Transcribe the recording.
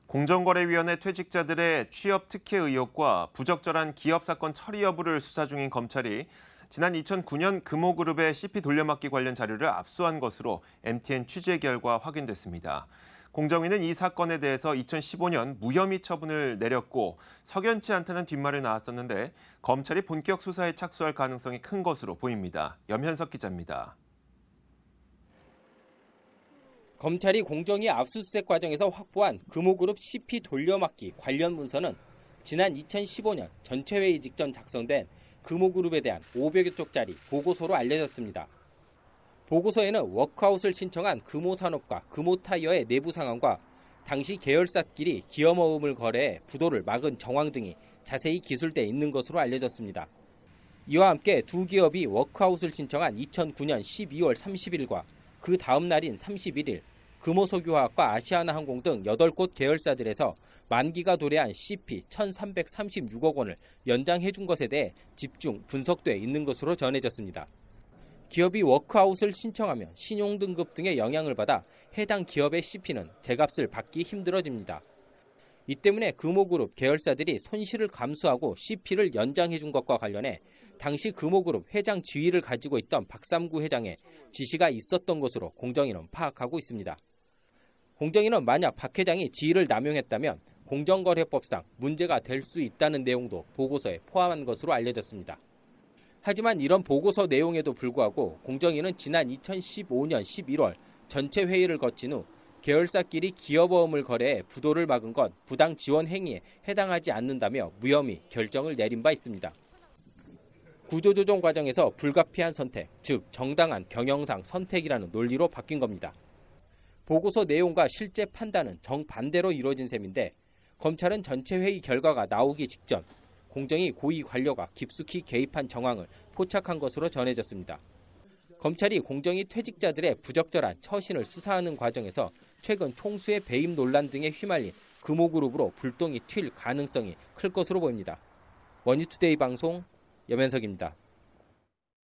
공정거래위원회 퇴직자들의 취업 특혜 의혹과 부적절한 기업 사건 처리 여부를 수사 중인 검찰이 지난 2009년 금호그룹의 CP 돌려막기 관련 자료를 압수한 것으로 MTN 취재 결과 확인됐습니다. 공정위는 이 사건에 대해서 2015년 무혐의 처분을 내렸고 석연치 않다는 뒷말을 낳았었는데 검찰이 본격 수사에 착수할 가능성이 큰 것으로 보입니다. 염현석 기자입니다. 검찰이 공정위 압수수색 과정에서 확보한 금호그룹 CP 돌려막기 관련 문서는 지난 2015년 전체회의 직전 작성된 금호그룹에 대한 500여 쪽짜리 보고서로 알려졌습니다. 보고서에는 워크아웃을 신청한 금호산업과 금호타이어의 내부 상황과 당시 계열사끼리 기업모험을 거래해 부도를 막은 정황 등이 자세히 기술돼 있는 것으로 알려졌습니다. 이와 함께 두 기업이 워크아웃을 신청한 2009년 12월 30일과 그 다음 날인 31일 금호석유화학과 아시아나항공 등 8곳 계열사들에서 만기가 도래한 CP 1,336억 원을 연장해 준 것에 대해 집중 분석돼 있는 것으로 전해졌습니다. 기업이 워크아웃을 신청하면 신용등급 등의 영향을 받아 해당 기업의 CP는 제값을 받기 힘들어집니다. 이 때문에 금호그룹 계열사들이 손실을 감수하고 CP를 연장해 준 것과 관련해 당시 금호그룹 회장 지위를 가지고 있던 박삼구 회장의 지시가 있었던 것으로 공정위는 파악하고 있습니다. 공정위는 만약 박 회장이 지위를 남용했다면 공정거래법상 문제가 될 수 있다는 내용도 보고서에 포함한 것으로 알려졌습니다. 하지만 이런 보고서 내용에도 불구하고 공정위는 지난 2015년 11월 전체 회의를 거친 후 계열사끼리 기업어음을 거래해 부도를 막은 건 부당 지원 행위에 해당하지 않는다며 무혐의 결정을 내린 바 있습니다. 구조조정 과정에서 불가피한 선택, 즉 정당한 경영상 선택이라는 논리로 바뀐 겁니다. 보고서 내용과 실제 판단은 정반대로 이루어진 셈인데 검찰은 전체 회의 결과가 나오기 직전 공정위 고위 관료가 깊숙이 개입한 정황을 포착한 것으로 전해졌습니다. 검찰이 공정위 퇴직자들의 부적절한 처신을 수사하는 과정에서 최근 총수의 배임 논란 등에 휘말린 금호그룹으로 불똥이 튈 가능성이 클 것으로 보입니다. 머니투데이 방송 염현석입니다.